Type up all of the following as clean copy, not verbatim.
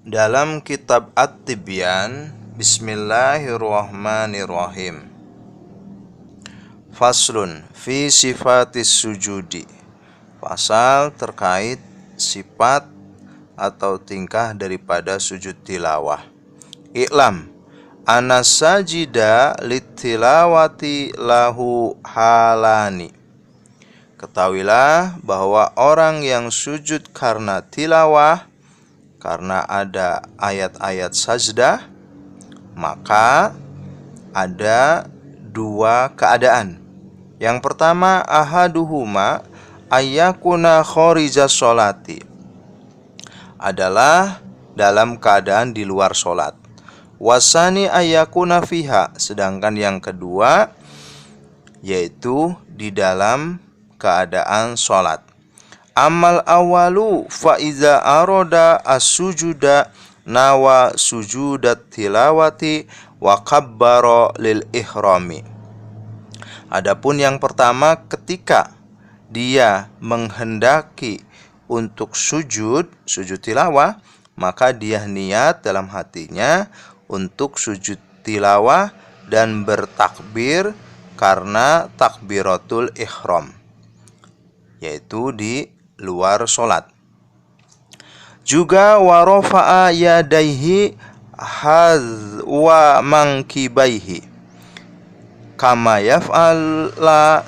Dalam kitab At-Tibyan, Bismillahirrahmanirrahim. Faslun fi sifatis sujudi. Pasal terkait sifat atau tingkah daripada sujud tilawah. I'lam anna sajida litilawati lahu halani. Ketahuilah bahwa orang yang sujud karena tilawah, karena ada ayat-ayat sajdah, maka ada dua keadaan. Yang pertama, ahaduhuma ayyakuna kharijaz sholati, adalah dalam keadaan di luar sholat. Wasani ayyakuna fiha, sedangkan yang kedua yaitu di dalam keadaan sholat. Amal awalu fa iza aroda as-sujuda nawa sujudat tilawati wa kabbara lil ihrami. Adapun yang pertama, ketika dia menghendaki untuk sujud tilawah, maka dia niat dalam hatinya untuk sujud tilawah dan bertakbir karena takbiratul ihram, yaitu di luar sholat. Juga warofa'a yadaihi hazwa mankibaihi kama yaf'ala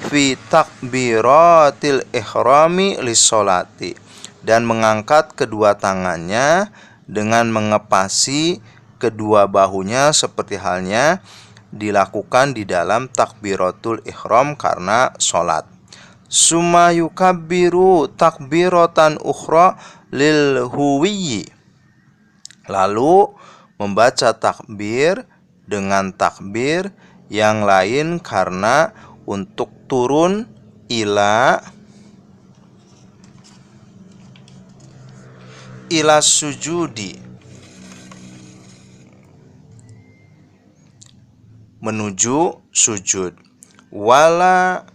fi takbiratil ihrami lissolati, dan mengangkat kedua tangannya dengan mengepasi kedua bahunya seperti halnya dilakukan di dalam takbiratul ihram karena sholat. Summa yukabbiru takbiratan ukhra lil huwiyyi, lalu membaca takbir dengan takbir yang lain karena untuk turun ila sujudi, menuju sujud. Wala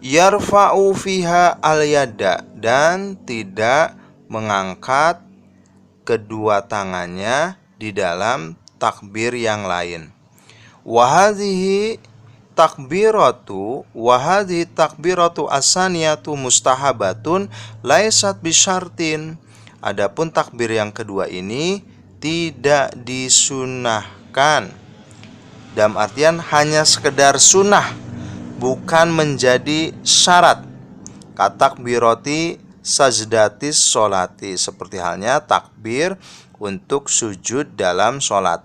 yarfa'u fiha al-yada, dan tidak mengangkat kedua tangannya di dalam takbir yang lain. Wahadhihi takbiratu asaniyatu mustahabatun laisat bisyartin. Adapun takbir yang kedua ini tidak disunahkan, dalam artian hanya sekedar sunnah, bukan menjadi syarat. Katakbiroti sajdatis sholati, seperti halnya takbir untuk sujud dalam sholat.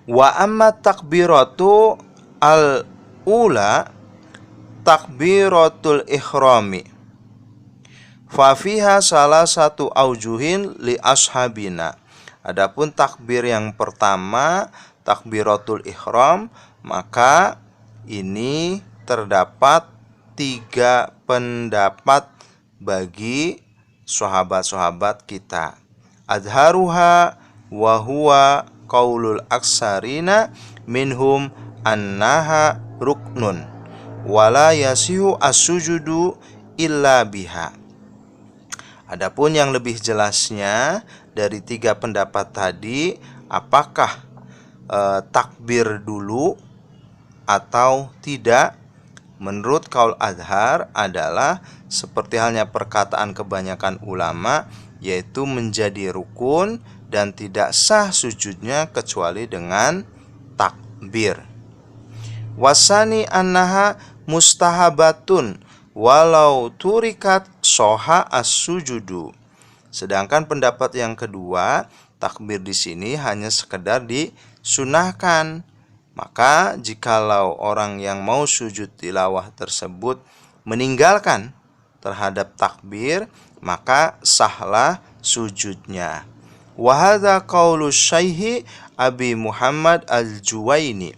Wa amma takbiratu al-ula takbiratul ihrami fa fiha salah satu aujuhin li ashabina. Adapun takbir yang pertama, takbiratul ihram, maka ini terdapat 3 pendapat bagi sahabat-sahabat kita. Adharuha wa huwa qaulul aksarina minhum annaha ruknun wala yasihu as-sujudu illa biha. Adapun yang lebih jelasnya dari 3 pendapat tadi, apakah takbir dulu atau tidak, menurut qaul azhar adalah seperti halnya perkataan kebanyakan ulama, yaitu menjadi rukun dan tidak sah sujudnya kecuali dengan takbir. Wasani annaha mustahabatun walau turikat soha as-sujudu. Sedangkan pendapat yang kedua, takbir di sini hanya sekedar disunahkan. Maka jikalau orang yang mau sujud tilawah tersebut meninggalkan terhadap takbir, maka sahlah sujudnya. Wa hadza qaulu Syekh Abi Muhammad Al-Juwaini.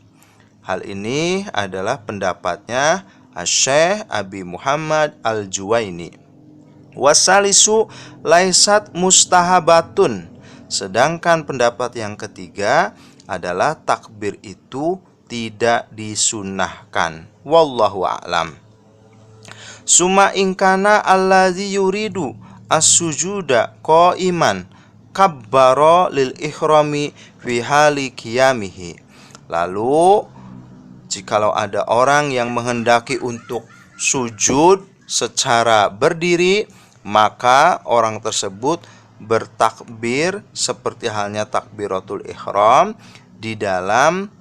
Hal ini adalah pendapatnya Syekh Abi Muhammad Al-Juwaini. Wasalisu laisat mustahabatun. Sedangkan pendapat yang ketiga adalah takbir itu tidak disunahkan. Wallahu a'lam. Summa ingkana allazi yuridu as-sujuda qa'iman kabbara lil ihrami fi hali qiyamihi. Lalu jikalau ada orang yang menghendaki untuk sujud secara berdiri, maka orang tersebut bertakbir seperti halnya takbiratul ihram di dalam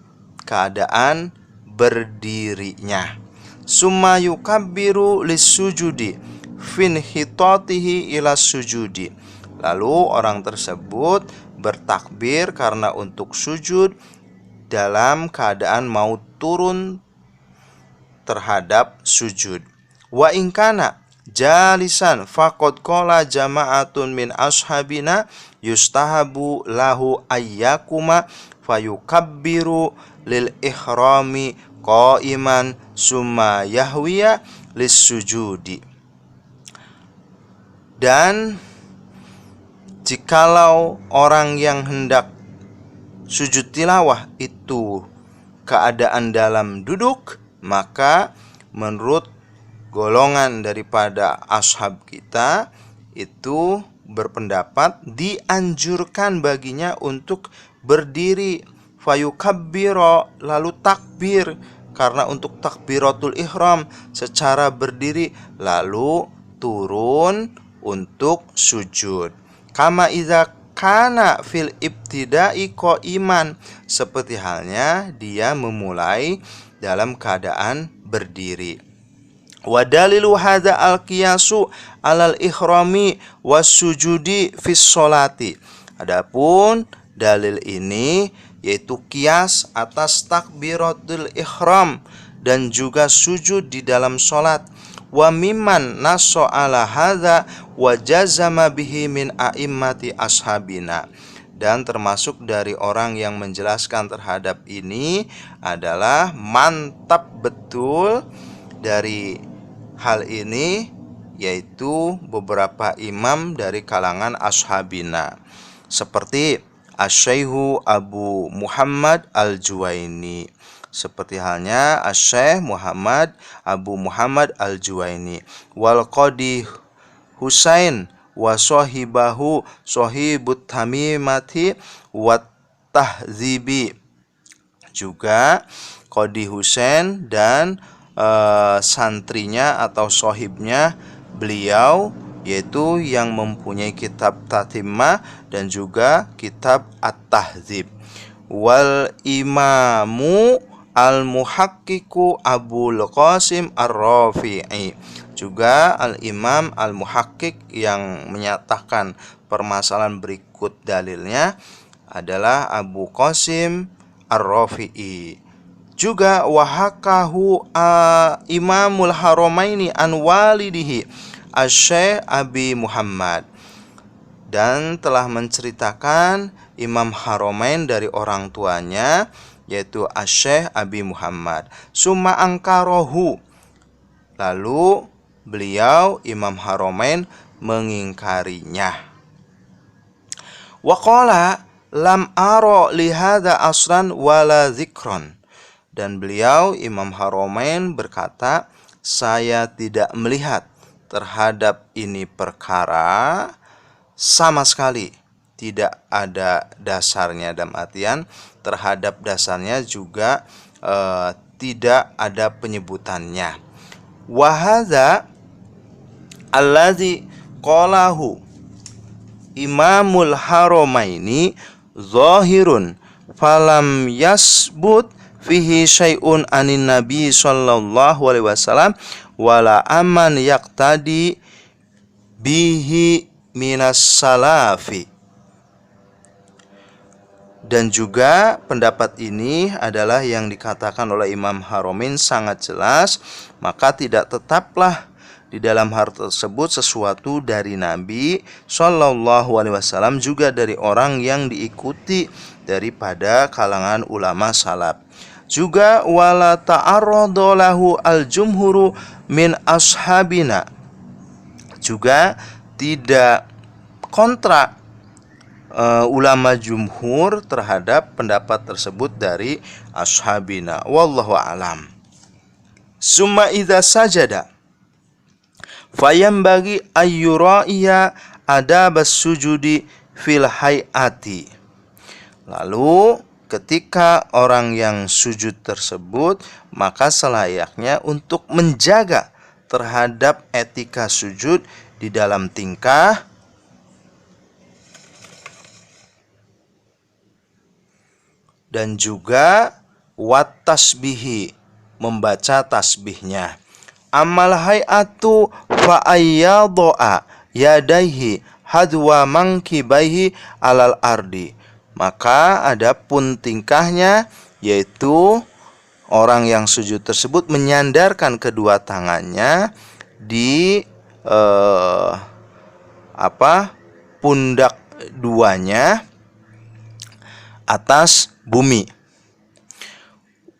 keadaan berdirinya. Summa yukabbiru lis-sujudi fin hitatihi ila sujudi. Lalu orang tersebut bertakbir karena untuk sujud dalam keadaan mau turun terhadap sujud. Wa in kana jalisan faqad qala jama'atun min ashabina yustahabu lahu ayyakuma fayukabbiru lil ihrami qa'iman summa yahwiya lis sujudi. Dan jikalau orang yang hendak sujud tilawah itu keadaan dalam duduk, maka menurut golongan daripada ashab kita itu berpendapat dianjurkan baginya untuk berdiri, fayukabbiro, lalu takbir karena untuk takbiratul ihram secara berdiri, lalu turun untuk sujud. Kama iza kana fil ibtida'i qa'iman, seperti halnya dia memulai dalam keadaan berdiri. Wa dalilu hadza al-qiyasu alal ihrami was sujudi fis sholati. Adapun dalil ini yaitu kias atas takbiratul ihram dan juga sujud di dalam sholat. Wa mimman nasso ala hadza wa jazama bihi min a'immati ashabina. Dan termasuk dari orang yang menjelaskan terhadap ini adalah mantap betul dari hal ini, yaitu beberapa imam dari kalangan ashabina seperti Asy-Syaikh Abu Muhammad Al-Juwaini, seperti halnya Asy-Syaikh Muhammad Abu Muhammad Al-Juwaini, wal Qadi Husain wa sahibahu sahibut tamimati wat tahzibi. Juga Qadi Husain dan santrinya atau sahibnya beliau, yaitu yang mempunyai kitab Tatimah dan juga kitab At-Tahzib. Wal imamu al-muhaqqiqu Abul Qasim Ar-Rafi'i. Juga al-imam al-muhaqqiq yang menyatakan permasalahan berikut dalilnya adalah Abu Qasim Ar-Rafi'i. Juga wahakahu Imamul Haramaini an walidihi Asy-Syaikh Abi Muhammad, dan telah menceritakan Imam Haramain dari orang tuanya yaitu Asy-Syaikh Abi Muhammad. Summa angkarohu, lalu beliau Imam Haramain mengingkarinya. Wa qala lam aro li hadza asran wala dzikron, dan beliau Imam Haramain berkata, saya tidak melihat terhadap ini perkara sama sekali tidak ada dasarnya, dalam artian terhadap dasarnya juga tidak ada penyebutannya. Wa hadza allazi qalahu Imamul Haramaini zahirun falam yasbut fihi syai'un anin nabi sallallahu alaihi wasallam wala aman yaqtadi bihi minas salafi. Dan juga pendapat ini adalah yang dikatakan oleh Imam Haramain sangat jelas, maka tidak tetaplah di dalam hal tersebut sesuatu dari Nabi sallallahu alaihi wasallam, juga dari orang yang diikuti daripada kalangan ulama salaf. Juga wala ta'arrada lahu al-jumhuru min ashabina, juga tidak kontra ulama jumhur terhadap pendapat tersebut dari ashabina. Wallahu a'lam. Summa idza sajada Fayambagi ayyuraiya adabas sujudi fil hayati. Lalu ketika orang yang sujud tersebut, maka selayaknya untuk menjaga terhadap etika sujud di dalam tingkah dan juga wat tasbihi, membaca tasbihnya. Amal hayatu fa ayyadha yadaihi hadwa mankibaihi alal ardi. Maka adapun tingkahnya, yaitu orang yang sujud tersebut menyandarkan kedua tangannya di pundak duanya atas bumi.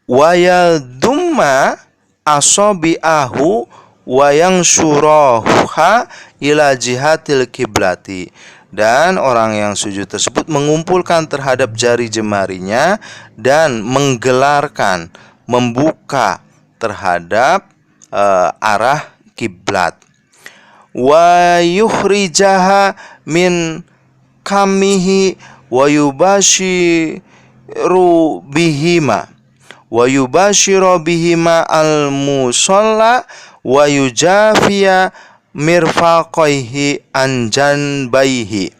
Wa yadumma asabi'ahu wa yansyuraha ila jihatil kiblati. Dan orang yang sujud tersebut mengumpulkan terhadap jari jemarinya dan menggelarkan, membuka terhadap arah kiblat. Wa yukhrijaha min kamihi wa yubashiru bihima al-musalla wa yujafiya mirfaqaihi anjanbaihi.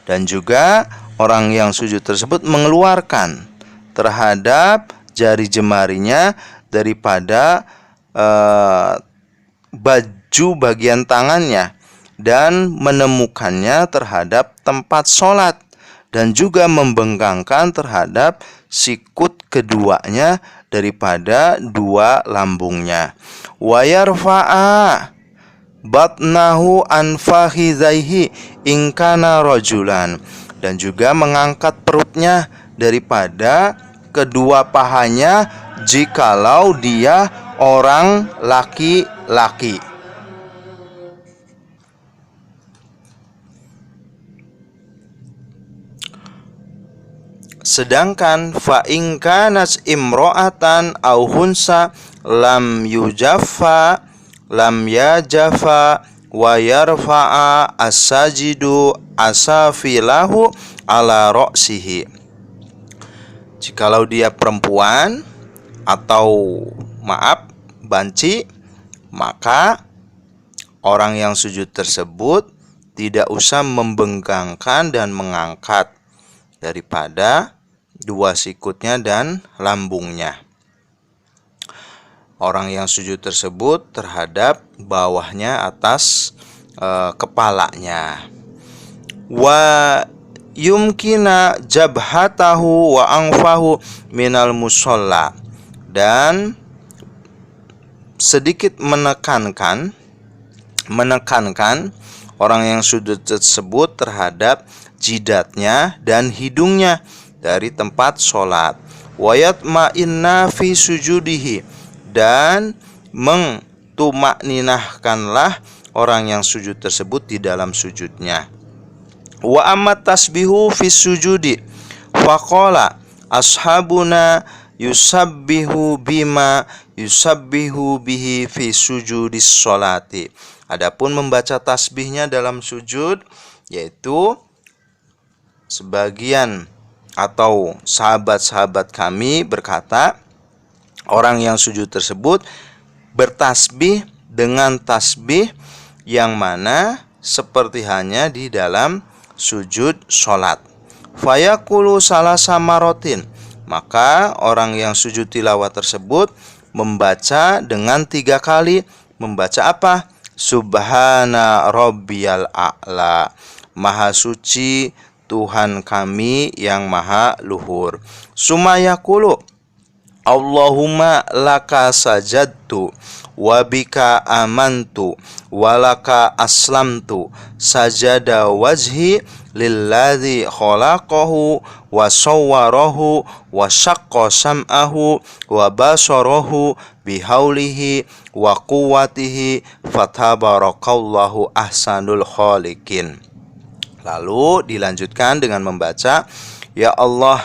Dan juga orang yang sujud tersebut mengeluarkan terhadap jari jemarinya daripada baju bagian tangannya dan menemukannya terhadap tempat sholat, dan juga membengkangkan terhadap sikut keduanya daripada dua lambungnya. Wa yarfa'a batnahu an fakhidhaihi in kana rajulan. Dan juga mengangkat perutnya daripada kedua pahanya jikalau dia orang laki-laki. Sedangkan fa in kanas imra'atan aw hunsa lam yujaffa lam yajafa wa yarfa'a as-sajidu asafilahu ala ra'sihi. Jikalau dia perempuan atau banci, maka orang yang sujud tersebut tidak usah membengkangkan dan mengangkat daripada dua sikutnya dan lambungnya. Orang yang sujud tersebut terhadap bawahnya atas kepalanya. Wa yumkina jabhatahu wa anfahu minal musalla. Dan sedikit menekankan orang yang sujud tersebut terhadap jidatnya dan hidungnya dari tempat sholat. Wa yatma'inna fi sujudihi. Dan mengtumakninahkanlah orang yang sujud tersebut di dalam sujudnya. Wa ammat tasbihu fi sujudi faqala ashabuna yusabbihu bima yusabbihu bihi fi sujudis sholati. Adapun membaca tasbihnya dalam sujud, yaitu sebagian atau sahabat-sahabat kami berkata, orang yang sujud tersebut bertasbih dengan tasbih yang mana seperti hanya di dalam sujud sholat. Fayaqulu salasa marotin. Maka orang yang sujud tilawah tersebut membaca dengan 3 kali. Membaca apa? Subhana rabbiyal a'la. Maha suci Tuhan kami yang maha luhur. Sumayaqulu Allahumma laka sajadtu wa bika amantu wa laka aslamtu sajada wajhi lilladzi khalaqahu wa sawwarahu wa syaqqa sam'ahu wa basarahu bihaulihi wa quwwatihi fatabarakallahu ahsanul khaliqin. Lalu dilanjutkan dengan membaca, ya Allah,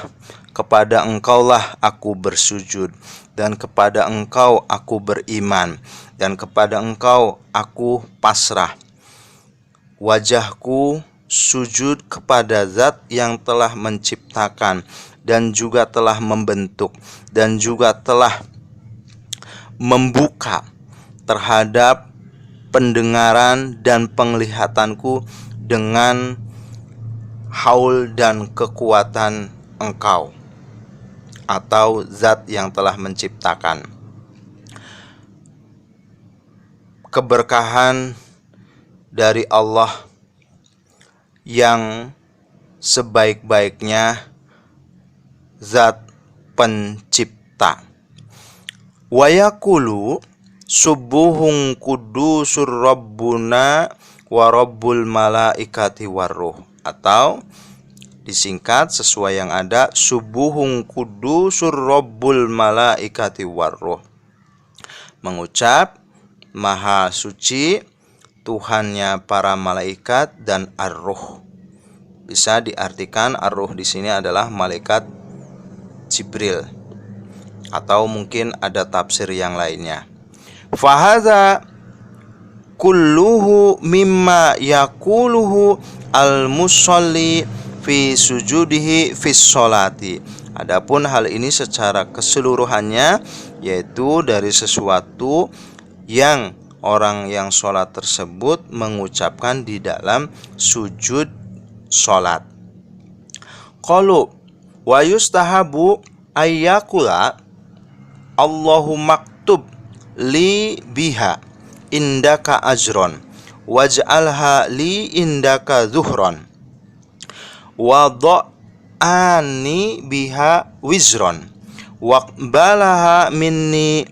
kepada Engkaulah aku bersujud dan kepada Engkau aku beriman, dan kepada Engkau aku pasrah. Wajahku sujud kepada Zat yang telah menciptakan dan juga telah membentuk dan juga telah membuka terhadap pendengaran dan penglihatanku dengan haul dan kekuatan Engkau atau Zat yang telah menciptakan. Keberkahan dari Allah yang sebaik-baiknya Zat pencipta. Wa yaqulu subuhun kudusur rabbuna wa rabbul malaikati warruh, atau disingkat sesuai yang ada, subuhun kudusur rabbul malaikati warruh, mengucap maha suci Tuhannya para malaikat dan ar-ruh. Bisa diartikan ar-ruh di sini adalah malaikat Jibril, atau mungkin ada tafsir yang lainnya. Fahadza kulluhu mimma yaquluhu al-musalli fi sujudihi fi sholati. Adapun hal ini secara keseluruhannya yaitu dari sesuatu yang orang yang sholat tersebut mengucapkan di dalam sujud sholat. Qalu wa yustahabu ayyakula Allahumma maktub li biha indaka ajron waj'alha li indaka zuhron wada'ani biha wizron waqbalaha minni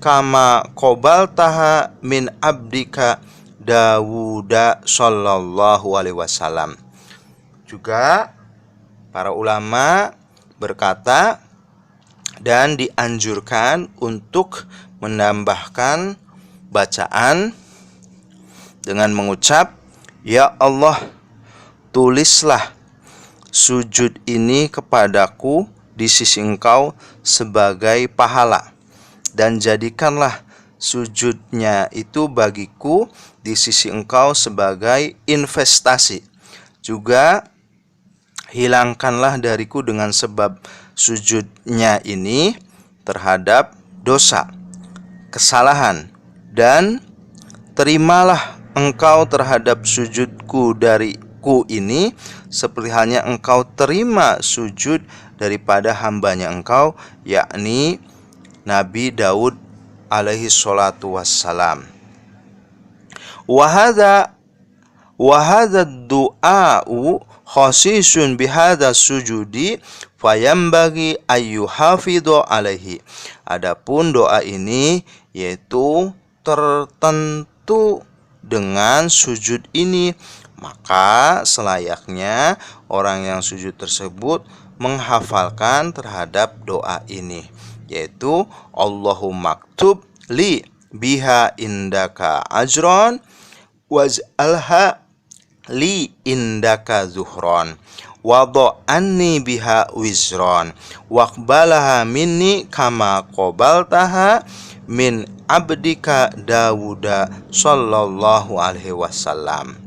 kama qabaltaha min abdika Dawuda sallallahu alaihi wasallam. Juga para ulama berkata dan dianjurkan untuk menambahkan bacaan dengan mengucap, ya Allah, tulislah sujud ini kepadaku di sisi Engkau sebagai pahala, dan jadikanlah sujudnya itu bagiku di sisi Engkau sebagai investasi. Juga hilangkanlah dariku dengan sebab sujudnya ini terhadap dosa, kesalahan, dan terimalah Engkau terhadap sujudku dariku ini seperti halnya Engkau terima sujud daripada hambanya Engkau, yakni Nabi Daud alaihi salatu wassalam. Wa hadza du'a'u khasisun bihadza sujudi fayambagi ayyuhafidhu alaihi. Adapun doa ini yaitu tertentu dengan sujud ini, maka selayaknya orang yang sujud tersebut menghafalkan terhadap doa ini, yaitu Allahumma maktub li biha indaka ajron waj'alha li indaka zuhron wada'anni biha wizron waqbalaha minni kama qabaltaha min abdika Dawuda sallallahu alaihi wasallam.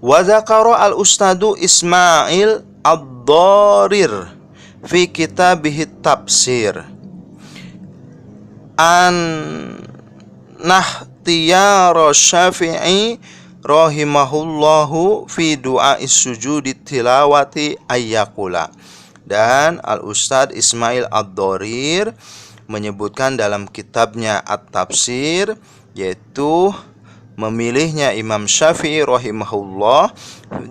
Wa dzakara al-ustadu Ismail ad-Dharir fi kitabih tafsir an nahtiyar Syafi'i rahimahullahu fi du'a sujudi tilawati ayyakula. Dan Al-Ustadz Ismail ad-Dharir menyebutkan dalam kitabnya At-Tafsir, yaitu memilihnya Imam Syafi'i rahimahullah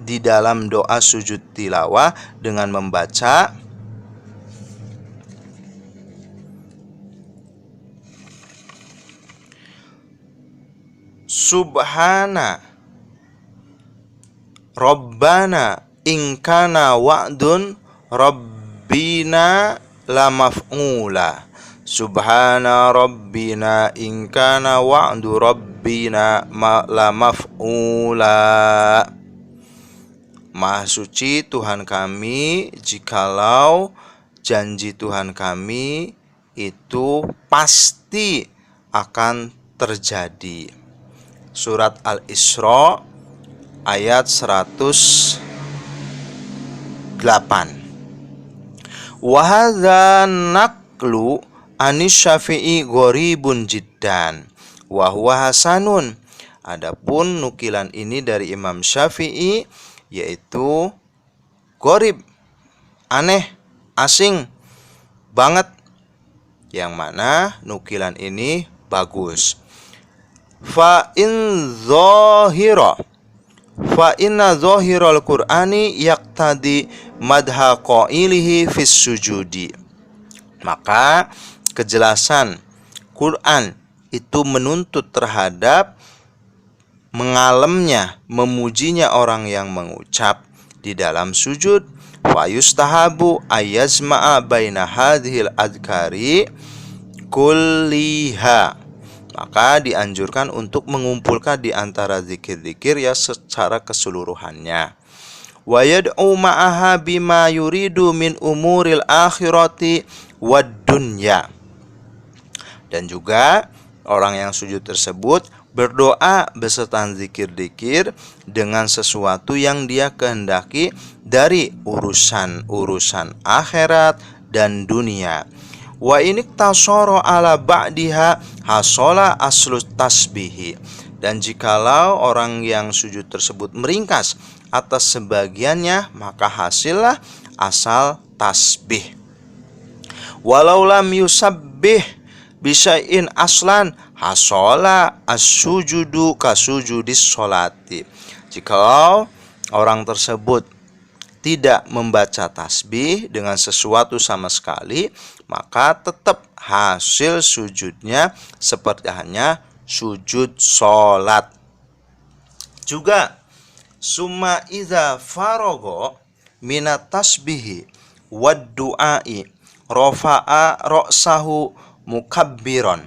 di dalam doa sujud tilawah dengan membaca Subhana Rabbana in kana wa'dun Rabbina la maf'ula. Subhana Rabbina in kana wa'du Rabbina la maf'ula. Maha suci Tuhan kami jikalau janji Tuhan kami itu pasti akan terjadi. Surat Al-Isra ayat 108. Wa hadza naqlu anis Syafi'i gharibun jiddan wa huwa hasanun. Adapun nukilan ini dari Imam Syafi'i yaitu gharib, aneh, asing banget, yang mana nukilan ini bagus. Fa inna zahiral Qur'ani yaqtadi madha qailihi fis sujudi. Maka kejelasan Quran itu menuntut terhadap mengalemnya, memujinya orang yang mengucap di dalam sujud. Fa yustahabu ayazma'a baina hadhil adhkari kulliha. Maka dianjurkan untuk mengumpulkan di antara zikir-zikir ya secara keseluruhannya. Wa yad'u ma'aha bima yuridu min umuril akhirati wad dunya. Dan juga orang yang sujud tersebut berdoa beserta zikir-zikir dengan sesuatu yang dia kehendaki dari urusan-urusan akhirat dan dunia. Wa iniktasara ala ba'diha hasola aslu tasbihi. Dan jikalau orang yang sujud tersebut meringkas atas sebagiannya, maka hasillah asal tasbih. Walau lam yusabbih bisyai'in aslan hasola as-sujudu kasujudis sholati. Jikalau orang tersebut tidak membaca tasbih dengan sesuatu sama sekali, maka tetap hasil sujudnya seperti hanya sujud sholat. Juga summa idza farogo minat tasbihi wad du'ai rofa'a ra'sahu mukabbiron.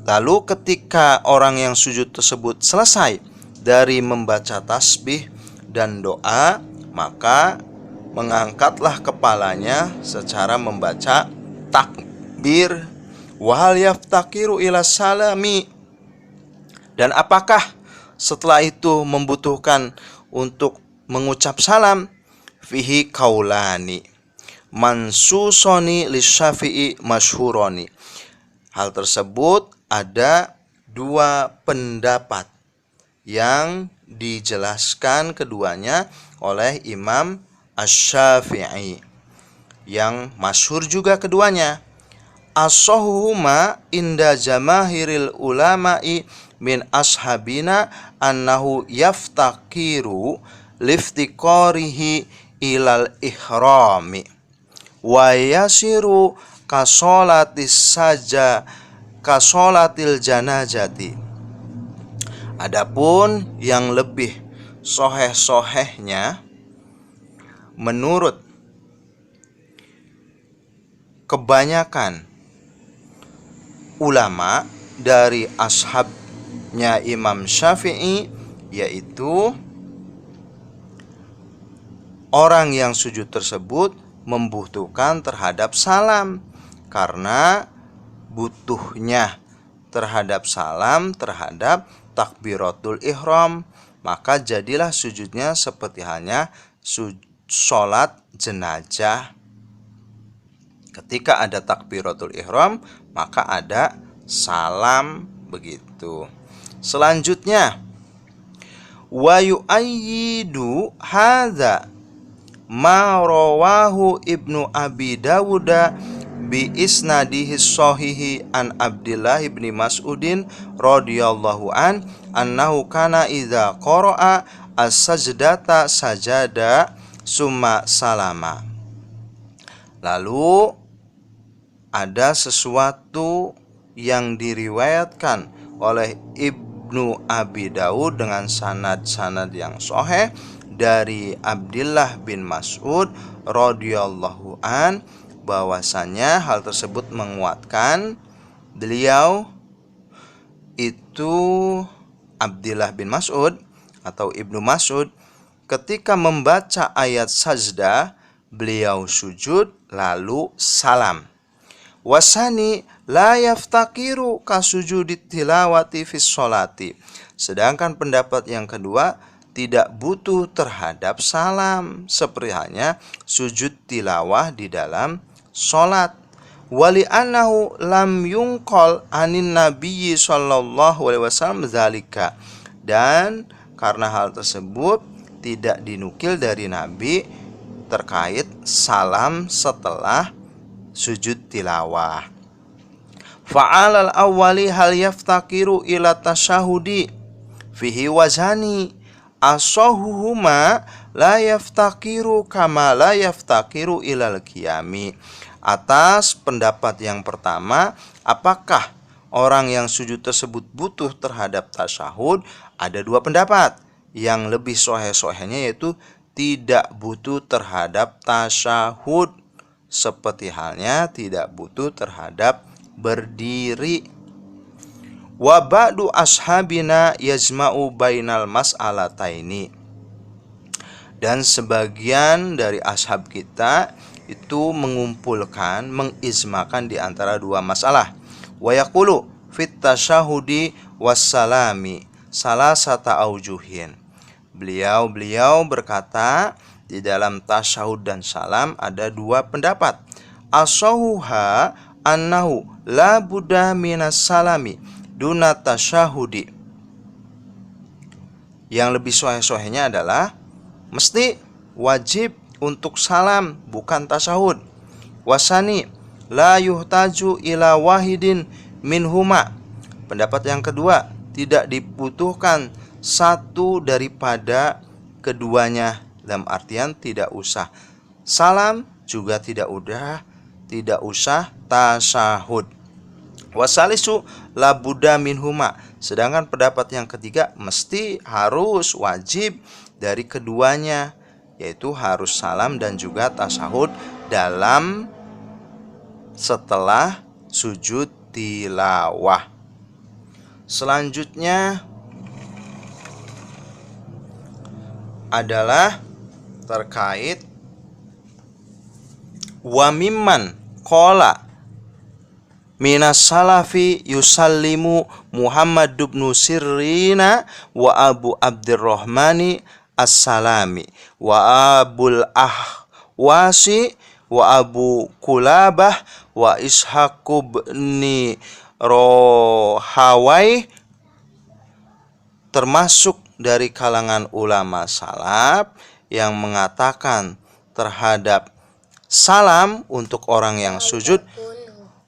Lalu ketika orang yang sujud tersebut selesai dari membaca tasbih dan doa, maka mengangkatlah kepalanya secara membaca takbir. Wahal yaftakiru ila salami. Dan apakah setelah itu membutuhkan untuk mengucap salam? Fihi kaulani mansusoni lisyafi'i masyhuroni. Hal tersebut ada dua pendapat yang dijelaskan keduanya oleh Imam Asy-Syafi'i, yang masyhur juga keduanya. As-sahhuhuma inda jamahiril ulama'i min ashabina annahu yaftakiru liftiqarihi ilal ihrami wa yasiru kasolatil janazati. Adapun yang lebih soheh-sohehnya menurut kebanyakan ulama dari ashabnya Imam Syafi'i, yaitu orang yang sujud tersebut membutuhkan terhadap salam, karena butuhnya terhadap salam terhadap takbiratul ihram, maka jadilah sujudnya seperti halnya sholat jenazah. Ketika ada takbiratul ihram, maka ada salam, begitu. Selanjutnya, wa yu'ayyidu hadza ma rawahu Ibnu Abi Dawuda bi isnadihi shahihi an Abdullah bin Mas'udin radhiyallahu an annahu kana idza qara'a as-sajdata sajada summa salama. Lalu ada sesuatu yang diriwayatkan oleh Ibnu Abi Dawud dengan sanad-sanad yang sahih dari Abdullah bin Mas'ud radhiyallahu an, bahwasanya hal tersebut menguatkan beliau itu Abdullah bin Mas'ud atau Ibnu Mas'ud ketika membaca ayat sajdah beliau sujud lalu salam. Wasani la yaftakiru kasujudi tilawati fis sholati. Sedangkan pendapat yang kedua tidak butuh terhadap salam seperti halnya sujud tilawah di dalam sholat. Wali annahu lam yungqal anin nabiyyi sallallahu alaihi wasallam zalika. Dan karena hal tersebut tidak dinukil dari Nabi terkait salam setelah sujud tilawah. Fa'alal awwali hal yaftakiru ila tasyahudi fihi wazani asahuhuma la yaftakiru kama la yaftakiru ilal qiyami. Atas pendapat yang pertama, apakah orang yang sujud tersebut butuh terhadap tasyahud? Ada dua pendapat. Yang lebih soheh-sohehnya yaitu tidak butuh terhadap tasyahud, seperti halnya tidak butuh terhadap berdiri. Wa ba'du ashabina yajma'u bainal mas'alataini. Dan sebagian dari ashab kita itu mengumpulkan, mengizmakan di antara dua masalah. Wa yaqulu fit tasyahudi wassalami salasata aujuhin. Beliau berkata di dalam tasyahud dan salam ada dua pendapat. Asahuha annahu la budda minas salami duna tasyahudi. Yang lebih soheh-sohehnya adalah mesti wajib untuk salam, bukan tasyahud. Wasani la yuhtaju ila wahidin minhuma. Pendapat yang kedua, tidak dibutuhkan satu daripada keduanya, dalam artian tidak usah salam juga tidak usah tasyahud. Wasalisu la budda minhuma. Sedangkan pendapat yang ketiga mesti harus wajib dari keduanya, yaitu harus salam dan juga tasyahud dalam setelah sujud tilawah. Selanjutnya adalah terkait wa mimman qala minas salafi yusallimu Muhammad ibn Sirrina wa Abu Abdurrahmani as-Salami wa Abul Ahwasi wa Abu Kulabah wa Ishaq bin Rohawai, termasuk dari kalangan ulama salaf yang mengatakan terhadap salam untuk orang yang sujud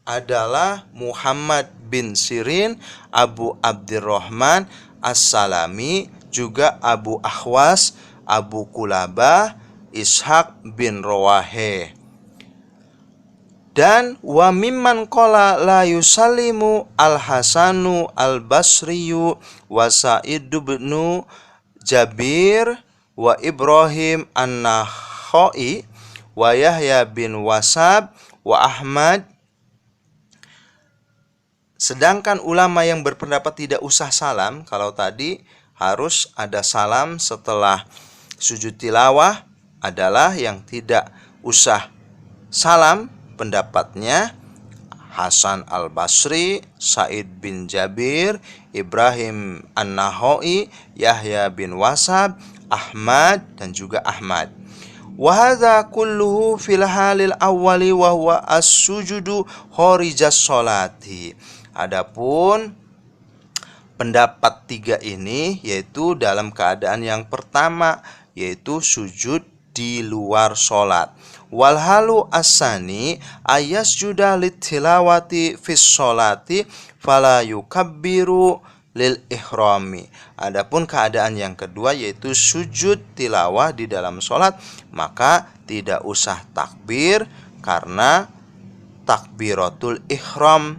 adalah Muhammad bin Sirin, Abu Abdurrahman as-Salami, juga Abu Ahwas, Abu Kulabah, Ishaq bin Rowahe. Dan wa mimman qala la yusallimu al-Hasanu al-Basriyu wa Sa'id bin Jabir wa Ibrahim an-Nakhai wa Yahya bin Wasab wa Ahmad. Sedangkan ulama yang berpendapat tidak usah salam, kalau tadi harus ada salam setelah sujud tilawah, adalah yang tidak usah salam pendapatnya Hasan al-Basri, Sa'id bin Jabir, Ibrahim an-Nakhai, Yahya bin Wasab, Ahmad dan juga Ahmad. Wa hadza kulluhu fil halil awwali wa huwa as-sujudu kharijas sholati. Adapun pendapat tiga ini yaitu dalam keadaan yang pertama, yaitu sujud di luar sholat. Walhalu asani ayasjuda litilawati fis sholati fala yukabbiru lil ihrami. Adapun keadaan yang kedua yaitu sujud tilawah di dalam sholat, maka tidak usah takbir karena takbiratul ihram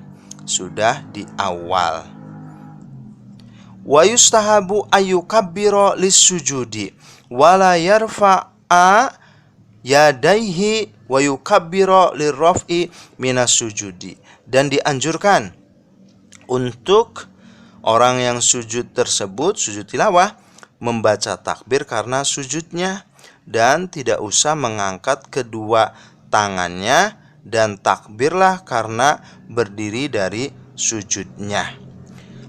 sudah di awal. Wa yustahabu ayyukabbira lis-sujudi wala yarfa'a yadaihi wa yukabbira lirraf'i minas sujudi. Dan dianjurkan untuk orang yang sujud tersebut, sujud tilawah, membaca takbir karena sujudnya dan tidak usah mengangkat kedua tangannya dan takbirlah karena berdiri dari sujudnya.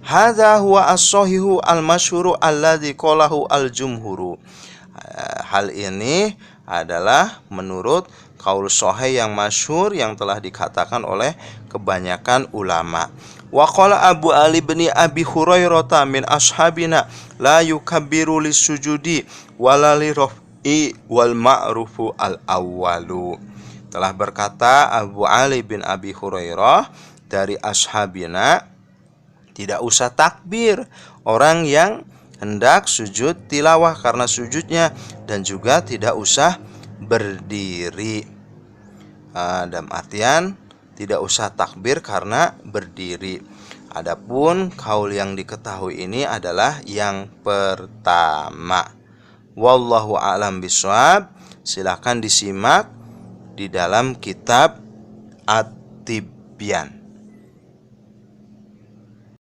Hadza huwa as-shahihu al-masyhuru alladzi qalahu al-jumhuru. Hal ini adalah menurut qaul sahih yang masyhur yang telah dikatakan oleh kebanyakan ulama. Wa qala Abu Ali bin Abi Hurairah min ashabina la yukabbiru lisujudi wala liraf'i wal ma'rufu al-awwalu. Telah berkata Abu Ali bin Abi Hurairah dari ashabina, tidak usah takbir orang yang hendak sujud tilawah karena sujudnya, dan juga tidak usah berdiri. Dalam artian tidak usah takbir karena berdiri. Adapun kaul yang diketahui ini adalah yang pertama. Wallahu a'lam bishawab. Silakan disimak di dalam kitab At-Tibyan.